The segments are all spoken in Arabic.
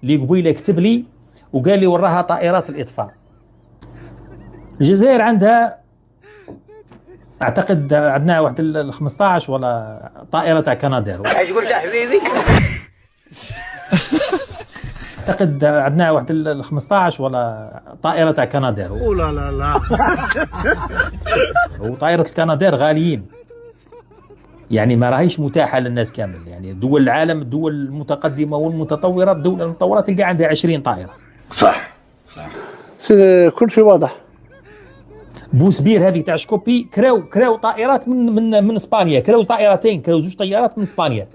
اللي قبيله كتب لي وقال لي وراها طائرات الاطفاء. الجزائر عندها اعتقد عندنا واحد ال 15 ولا طائره تاع كنادير. ايش قلت يا حبيبي؟ اعتقد عندنا واحد ال 15 ولا طائره تاع كنادير. لا لا لا. وطائره الكنادير غاليين، يعني ما راهيش متاحه للناس كامل. يعني دول العالم، الدول المتقدمه والمتطوره، الدول المتطوره تلقى عندها 20 طائره. صح صح. كل شيء واضح. بوسبير هذه تاع شكوبي كراو طائرات من اسبانيا، كراو طائرتين، كراو زوج طيارات من اسبانيا.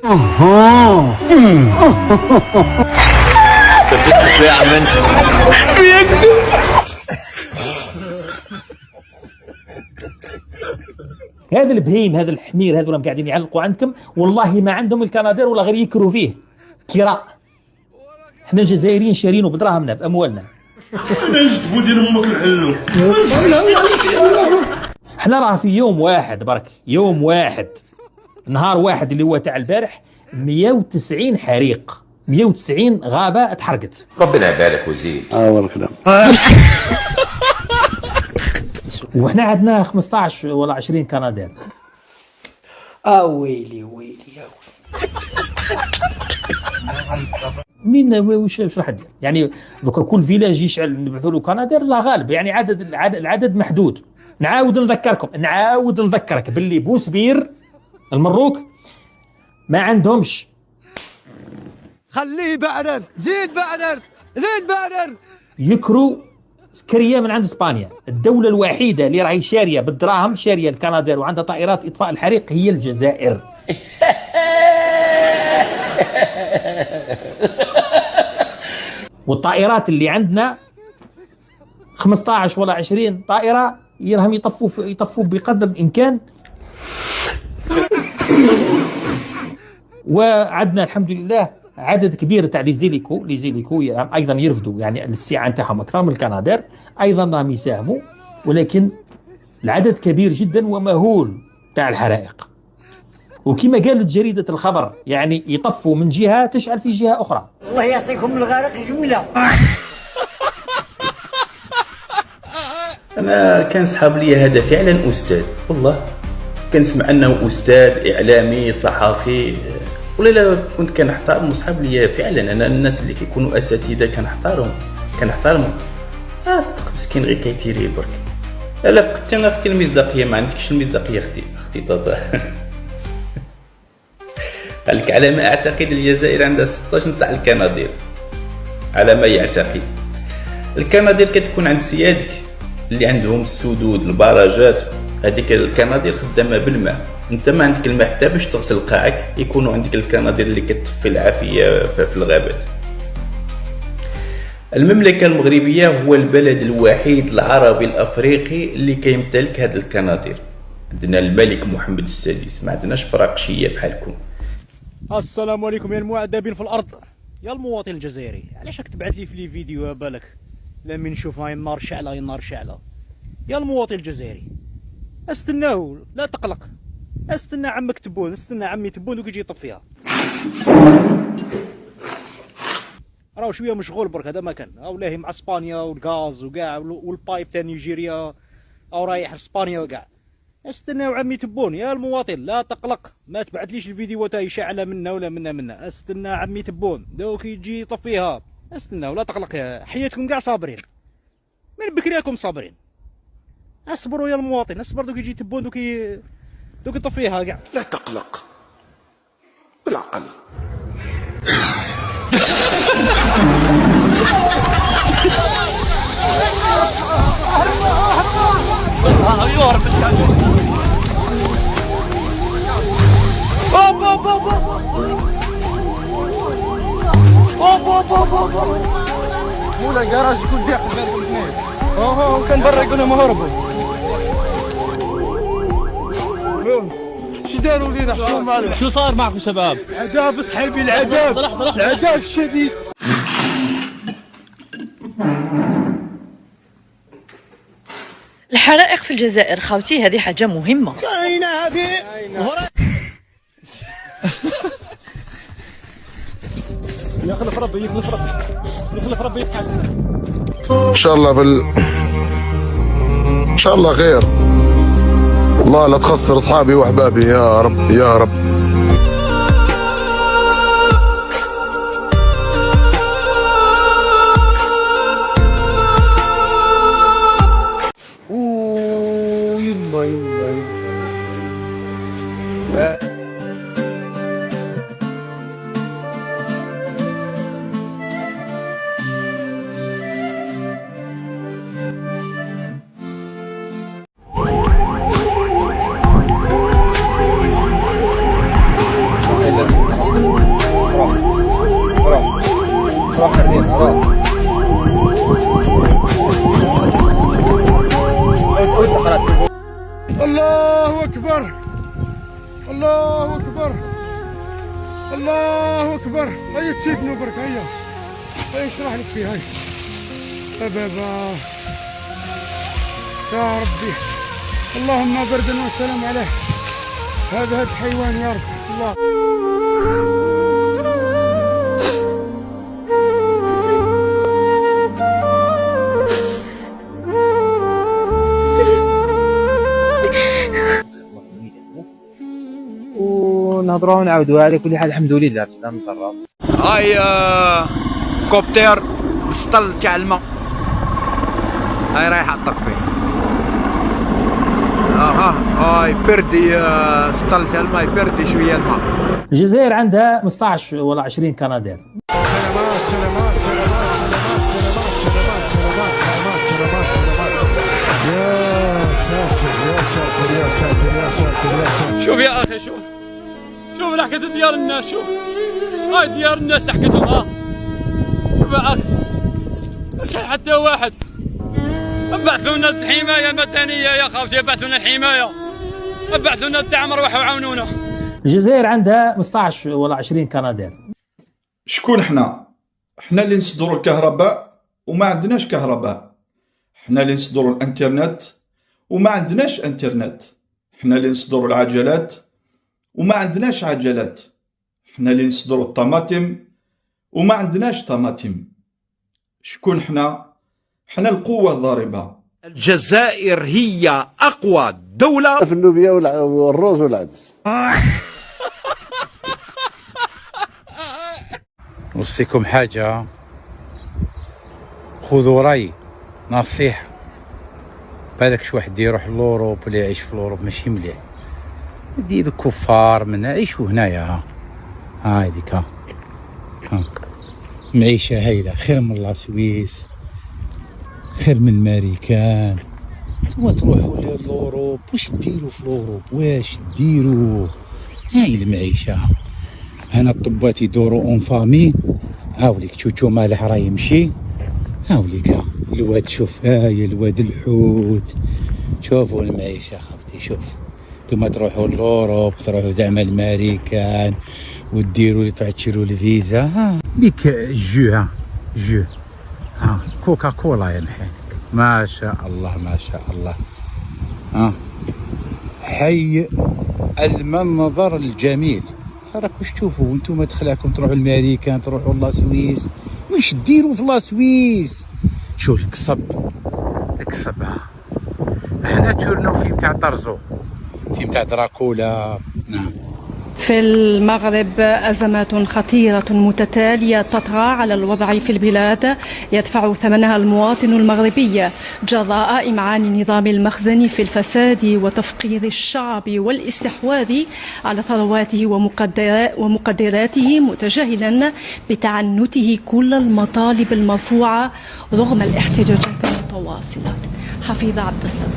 هذا البهيم، هذا الحمير، هذول قاعدين يعلقوا عندكم، والله ما عندهم الكنادير ولا غير يكروا فيه كراء. احنا الجزائريين شارينه بدراهمنا باموالنا. ايش تبغى دير امك الحلو؟ احنا راه في يوم واحد برك، يوم واحد، نهار واحد اللي هو تاع البارح، 190 حريق، 190 غابه اتحرقت. ربنا يبارك ويزيد. والله كلام. وإحنا عندنا 15 ولا 20 كنادير. ويلي ويلي يا ويلي. مين وش راح يدير؟ يعني ذكر كل فيلاج يشعل نبعثوا له كنادير، لا غالب، يعني العدد محدود. نعاود نذكرك باللي بوسبير المروك ما عندهمش. خليه بعدر، زيد بعدر، زيد بعدر. يكروا سكريه من عند اسبانيا. الدوله الوحيده اللي راهي شاريه بالدراهم، شاريه الكنادير وعندها طائرات اطفاء الحريق، هي الجزائر. والطائرات اللي عندنا 15 ولا 20 طائره يراهم يطفوا بقدر الامكان. وعندنا الحمد لله عدد كبير تاع ليزيليكو ايضا يرفدوا، يعني السعه نتاعهم اكثر من الكنادير، ايضا راهم يساهموا، ولكن العدد كبير جدا ومهول تاع الحرائق. وكما قالت جريده الخبر، يعني يطفوا من جهه تشعل في جهه اخرى. الله يعطيكم الغرق جمله. انا كان صحاب لي هذا فعلا استاذ، والله كنسمع انه استاذ اعلامي صحفي، ولا لا كنت كنحترم صحاب لي فعلا. انا الناس اللي كيكونوا اساتذه كنحترمهم. صدق مسكين غير كيتيري برك. لا فقدتي انا اختي المصداقيه، ما عندكش المصداقيه اختي طاطا. قالك على ما اعتقد الجزائر عندها 16 تاع الكنادير، على ما يعتقد. الكنادير كتكون عند سيادك اللي عندهم السدود البراجات، هذيك الكنادير خدامه بالماء. انت ما عندك الماء حتى باش تغسل قاعك، يكونوا عندك الكنادير اللي كتطفي العافيه في الغابات. المملكه المغربيه هو البلد الوحيد العربي الافريقي اللي كيمتلك هذه الكنادير. عندنا الملك محمد السادس، ما عندناش فراقشيه بحالكم. السلام عليكم يا المعذبين في الارض، يا المواطن الجزائري. علاش راك تبعث لي في لي فيديو بالك لما نشوف هاي النار شعله، هاي النار شعله. يا المواطن الجزائري استناو، لا تقلق، استنى عمك تبون، استنى عمي تبون وكيجي يطفيها. راهو شويه مشغول برك، هذا ما كان او لاهي مع اسبانيا والغاز وكاع والبايب تاع نيجيريا، او رايح لاسبانيا وكاع. استناو عمي تبون يا المواطن، لا تقلق، ما تبعثليش الفيديو تاعي شعله منا ولا منا. استنى عمي تبون دوك يجي يطفيها. استناو لا تقلق، يا حياتكم كاع صابرين، من بكري راكم صابرين. اصبروا يا المواطن، اصبر دوك يجي تبون دوك يطفيها كاع. لا تقلق، بالعقل. مولا الكراج يكون داخل بالكم اثنين. كان برا يقول لهم هربوا. ايش داروا لينا؟ حشوم عليهم. شو صار معكم شباب؟ عذاب صحيبي، العذاب العذاب الشديد. الحرائق في الجزائر خاوتي هذه حاجة مهمة. كاينة هذه. يخلف ربي يخلف ربي يخلف ربي يبحث. ان شاء الله ان شاء الله خير. الله لا تخسر اصحابي واحبابي يا رب يا رب. يما يما يما. الله أكبر الله أكبر الله أكبر. هيا تشيفني برك هيا نشرح لك فيه. هيا بابا يا ربي اللهم بردا والسلام عليه هذا الحيوان يا رب الله. ونهضروا ونعاودوا على كل حال. الحمد لله بسلامة الراس. هاي كوبتير السطل تاع الماء هاي رايحه تطفي. هاي بردي سطل تاع الماء بردي شويه الماء. الجزائر عندها 15 ولا 20 كنادير. سلامات سلامات سلامات سلامات سلامات سلامات سلامات سلامات سلامات. يا ساتر يا ساتر يا ساتر يا ساتر يا ساتر. شوف يا اخي شوف حكت ديار الناس. شوف هاي ديار الناس حكتهم. شوف يا اخي مش حتى واحد. ابعثونا الحمايه المدنيه يا خاوتي ابعثونا الحمايه ابعثونا الدعم روحوا عاونونا. الجزائر عندها 15 ولا 20 كنادير. شكون حنا اللي نصدروا الكهرباء وما عندناش كهرباء. حنا اللي نصدروا الانترنت وما عندناش انترنت. حنا اللي نصدروا العجلات وما عندناش عجلات. حنا اللي نصدروا الطماطم وما عندناش طماطم. شكون حنا القوة الضاربة. الجزائر هي اقوى دولة في اللوبيا والروز والعدس. نوصيكم حاجة، خذوا رأي نصيحة. بالك شي واحد يروح لوروب ولا يعيش في لوروب ماشي مليح. دير الكفار منا عيشوا هنايا. هايديك ها معيشة هايلة خير من لا سويس خير من الماريكان. نتوما تروحوا لوروب واش ديروا في لوروب؟ واش ديروا؟ هاي المعيشة. هنا الطبات يدوروا اون فامي. هاوليك تشوتشو مالح راه يمشي. هاوليك الواد شوف هاي الواد الحوت. شوفوا المعيشة خاوتي شوف. نتوما تروحوا لوروب تروحوا زعما الماريكان وديروا تشريو الفيزا. ها ديك جو جو كوكا كولا يا نحيك. ما شاء الله ما شاء الله. حي المنظر الجميل. راك واش تشوفوا وانتم تخلاكم تروحوا الماريكان تروحوا لاسويس. واش ديروا في لاسويس؟ شوف القصب هنا تورنو في متاع طرزو في متاع دراكولا. نعم. في المغرب أزمات خطيرة متتالية تطغى على الوضع في البلاد يدفع ثمنها المواطن المغربي جراء إمعان النظام المخزني في الفساد وتفقير الشعب والاستحواذ على ثرواته ومقدراته متجاهلا بتعنته كل المطالب المرفوعة رغم الاحتجاجات المتواصلة. حفيظ عبد الستار.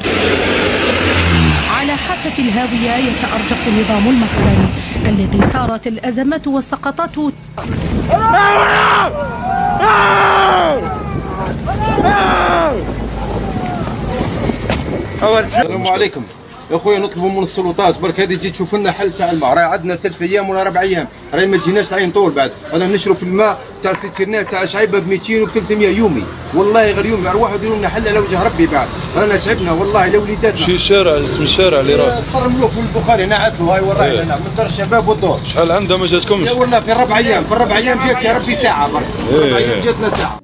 على حافة الهاوية يتأرجح نظام المخزن الذي صارت الأزمات والسقطات. السلام عليكم. يا خويا نطلبوا من السلطات برك هذه تجي تشوف لنا حل تاع الماء، راه عندنا 3 ايام ولا 4 ايام، راهي ما تجيناش عين طول بعد، انا نشرو في الماء تاع سيتيرنا تاع شعيبه ب 200 و 300 يومي، والله غير يومي، ارواحوا يديروا لنا حل على وجه ربي بعد، رانا تعبنا والله لوليداتنا. شي شارع اسم الشارع اللي راه تقر ملوك في البخاري هنا عدلوا هاي وراي هنا من دار الشباب والدور. شحال عندها ما جاتكمش؟ يا والله في 4 ايام، في 4 ايام جات يا ربي ساعه برك، في 4 ايام جاتنا ساعه.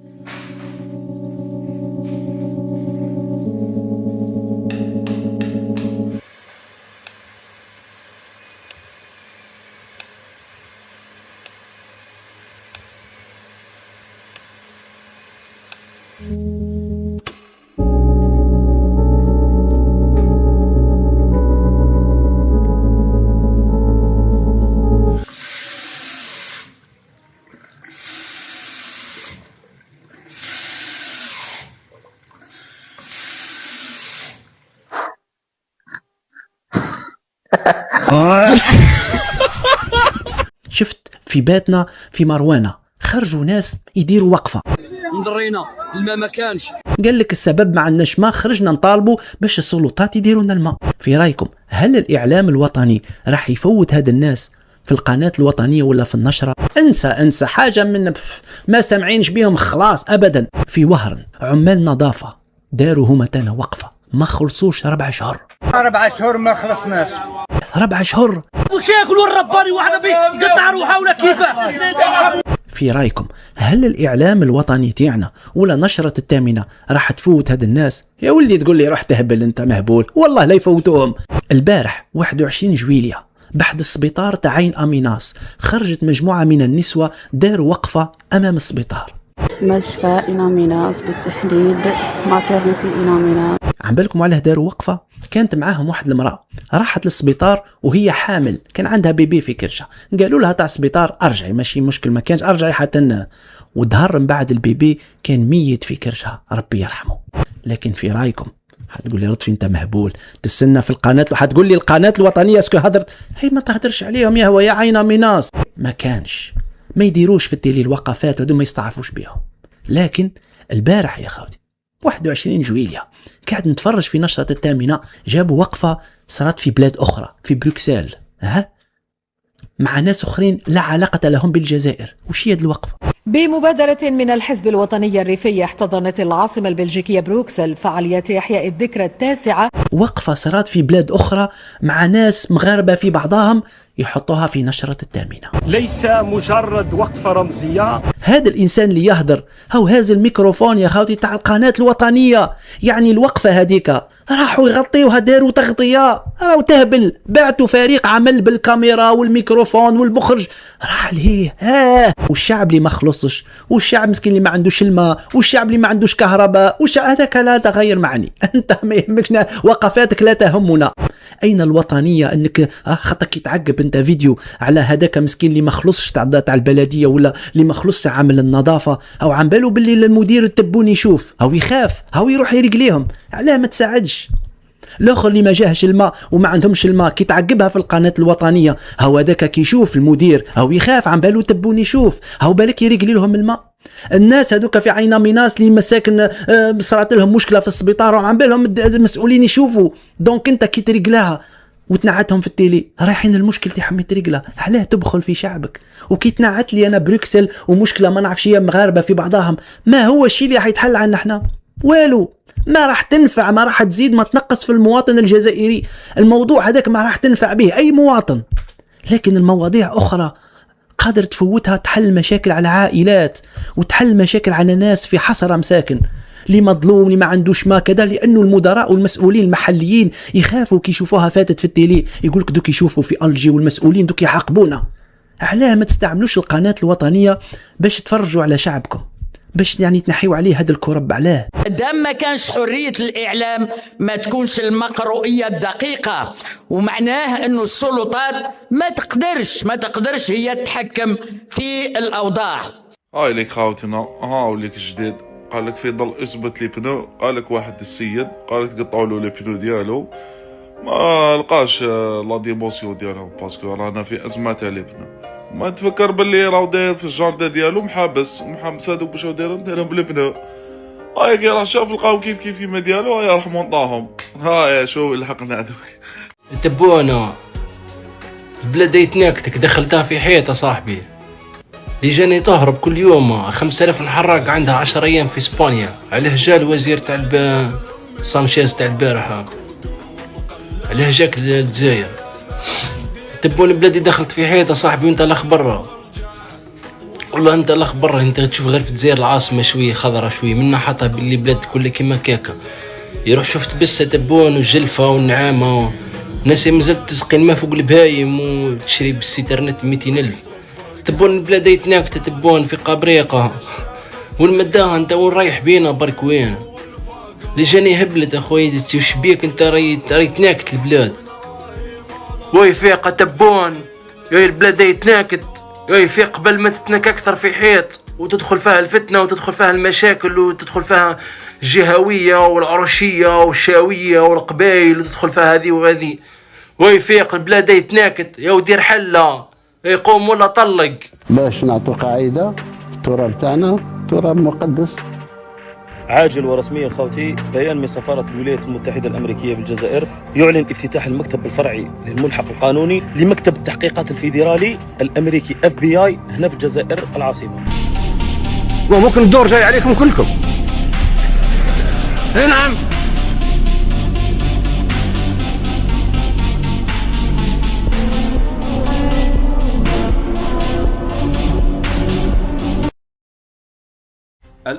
شفت في باتنا في مروانة خرجوا ناس يديروا وقفة، نضرينا الماء ما كانش، قال لك السبب ما عندناش ماء، خرجنا نطالبوا باش السلطات يديروا لنا الماء. في رايكم هل الإعلام الوطني راح يفوت هاد الناس في القناة الوطنية ولا في النشرة؟ انسى حاجة من ما سامعينش بيهم خلاص أبدا. في وهرن عمال نظافة داروا هما تانا وقفة ما خلصوش 4 أشهر. 4 أشهر ما خلصناش. 4 أشهر وش ياكلوا الرباني واحد يقطع روحه ولا كيفاه؟ في رايكم هل الإعلام الوطني تاعنا ولا نشرة الثامنة راح تفوت هاد الناس؟ يا ولدي تقول لي روح تهبل انت مهبول، والله لا يفوتوهم. البارح 21 جويلية بحد السبيطار تاع عين أميناس خرجت مجموعة من النسوة داروا وقفة أمام السبيطار. مشفى إناميناس بالتحديد ماتيرنتي إناميناس. عم بالكم على داروا وقفة؟ كانت معاهم واحد المرأة راحت للسبيطار وهي حامل، كان عندها بيبي في كرشها، قالوا لها تاع السبيطار ارجعي ماشي مشكل ما كانش ارجعي حتى ودهر من بعد البيبي كان ميت في كرشها ربي يرحمه. لكن في رايكم حتقول لي لطفي انت مهبول تستنى في القناة، حتقول لي القناة الوطنية اسكو هدرت هي ما تهدرش عليهم يا هو يا عين ميناس، ما كانش ما يديروش في التيلي الوقفات هذو ما يستعرفوش بهم. لكن البارح يا خاوتي 21 جويلية قاعد نتفرج في نشرة الثامنة جابوا وقفة صارت في بلاد أخرى في بروكسل مع ناس أخرين لا علاقة لهم بالجزائر. وش هي الوقفة؟ بمبادرة من الحزب الوطني الريفي احتضنت العاصمة البلجيكية بروكسل فعاليات إحياء الذكرى 9. وقفة صارت في بلاد أخرى مع ناس مغاربة في بعضهم يحطوها في نشرة الثامنة. ليس مجرد وقفة رمزية. هذا الإنسان اللي يهدر هو هذا الميكروفون يا خاوتي تاع القناة الوطنية، يعني الوقفة هذيك راحوا يغطيوها داروا تغطية، راهو تهبل بعتوا فريق عمل بالكاميرا والميكروفون والمخرج راح لهيه والشعب اللي ما خلصش، والشعب مسكين اللي ما عندوش الماء، والشعب اللي ما عندوش كهرباء، هذاك لا تغير معني انت ما يهمكش وقفاتك لا تهمنا. اين الوطنيه انك خطك يتعقب انت فيديو على هذاك مسكين اللي ما خلصش تاع البلديه ولا اللي ما خلصش عامل النظافه، او عم بالو باللي المدير التبوني يشوف او يخاف او يروح يرق ليهم، علاه ما تساعدش الاخر اللي ما جاهش الماء وما عندهمش الماء كي تعقبها في القناه الوطنيه، هو هذاك كي يشوف المدير او يخاف عم بالو تبوني يشوف، هو بالك يرق لهم الماء. الناس هذوك في عين ميناس اللي مساكن صارت لهم مشكله في السبيطار وعم بالهم المسؤولين يشوفوا، دونك انت كي ترقلها وتنعتهم في التيلي رايحين المشكل تاعهم يترقلها، علاه تبخل في شعبك؟ وكي تنعت لي انا بروكسل ومشكله ما نعرفش هي مغاربه في بعضهم، ما هو الشيء اللي حيتحل عنا احنا؟ والو، ما راح تنفع، ما راح تزيد ما تنقص في المواطن الجزائري، الموضوع هذاك ما راح تنفع به اي مواطن. لكن المواضيع اخرى قادر تفوتها، تحل مشاكل على عائلات وتحل مشاكل على ناس في حصر مساكن، اللي مظلوم اللي ما عندوش ما كذا، لانه المدراء والمسؤولين المحليين يخافوا كي يشوفوها فاتت في التيلي، يقولك دوك يشوفوا في الجي والمسؤولين دوك يحاقبونا. علاه ما تستعملوش القناة الوطنية باش تفرجوا على شعبكم، باش يعني تنحيوا عليه هذا الكرب؟ علاه؟ دام ما كانش حرية الإعلام ما تكونش المقروئية الدقيقة، ومعناه أنه السلطات ما تقدرش هي تتحكم في الأوضاع. هاي لك خاوتنا، ها لك جديد، قال لك في ضل اثبت لي بنو، قال لك واحد السيد قال لك تقطعوا له لي بنو ديالو، ما لقاش لا ديموسيون ديالهم باسكو رانا في ازمه تاع لي بنو، ما تفكر باللي راهو داير في الجاردة ديالو محابس هذوك باش دايرهم بالبنو. هاي كي راه شاف لقاو كيف كيما ديالو، هاي راح منطاهم، هاي شو لحقنا هذوك. تبونا البلاد يتناكتك دخلتها في حيط صاحبي. اللي جاني تهرب كل يوم 5000 محرق عندها 10 ايام في اسبانيا. عليه جا الوزير تاع سانشيز تاع البارحة، عليه جاك للجزائر. تبون بلادي دخلت في حيط صاحبي وانت الاخ برا. والله انت الاخ برا، انت تشوف غير في الجزائر العاصمة شوية خضرة شوية منا حتى باللي بلاد كلها كيما كاكا. يروح شفت بسة تبون والجلفة والنعامة، ناس مازالت تسقي الماء فوق البهايم وتشري بالسيترنت 200,000. تبون البلاد يتناكت تبون في قبريقة والمداها انت وين رايح بينا برك وين؟ اللي جاني هبلت اخويا وش بيك انت راي تناكت البلاد. وي فيق تبون يا البلاد يتناكت يا فيق قبل ما تتناك اكثر في حيط وتدخل فيها الفتنة وتدخل فيها المشاكل وتدخل فيها الجهوية والعرشية والشاوية والقبائل وتدخل فيها هذه وهذه. وي فيق البلاد يتناكت يا ودير حلة يقوم ولا طلق. باش نعطوا قاعدة التراب تاعنا تراب مقدس. عاجل ورسميا خوتي، بيان من سفارة الولايات المتحدة الأمريكية بالجزائر يعلن افتتاح المكتب الفرعي للملحق القانوني لمكتب التحقيقات الفيدرالي الأمريكي FBI هنا في الجزائر العاصمة. وممكن الدور جاي عليكم كلكم. اي نعم.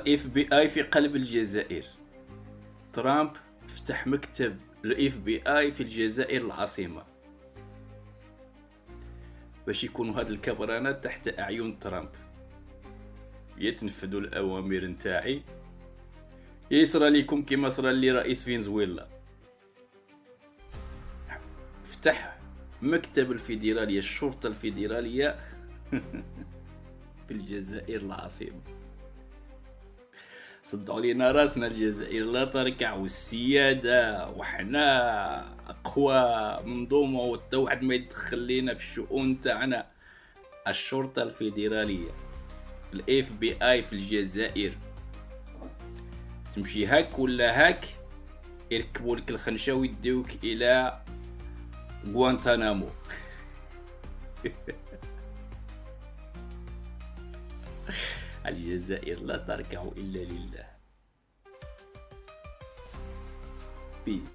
FBI في قلب الجزائر. ترامب فتح مكتب FBI في الجزائر العاصمة باش يكونوا هاد الكبرانات تحت أعين ترامب، يتنفذوا الأوامر نتاعي، يصرى لكم كما صرا لي رئيس فنزويلا. فتح مكتب الفيدرالية الشرطة الفيدرالية في الجزائر العاصمة. صدعوا لينا راسنا الجزائر لا تركع والسيادة وحنا أقوى منظومة والتوحد ما يدخل لينا في الشؤون تاعنا. الشرطة الفيدرالية FBI في الجزائر تمشي هاك ولا هاك يركبوا لك الخنشة ويديوك إلى غوانتانامو. الجزائر لا تركع إلا لله.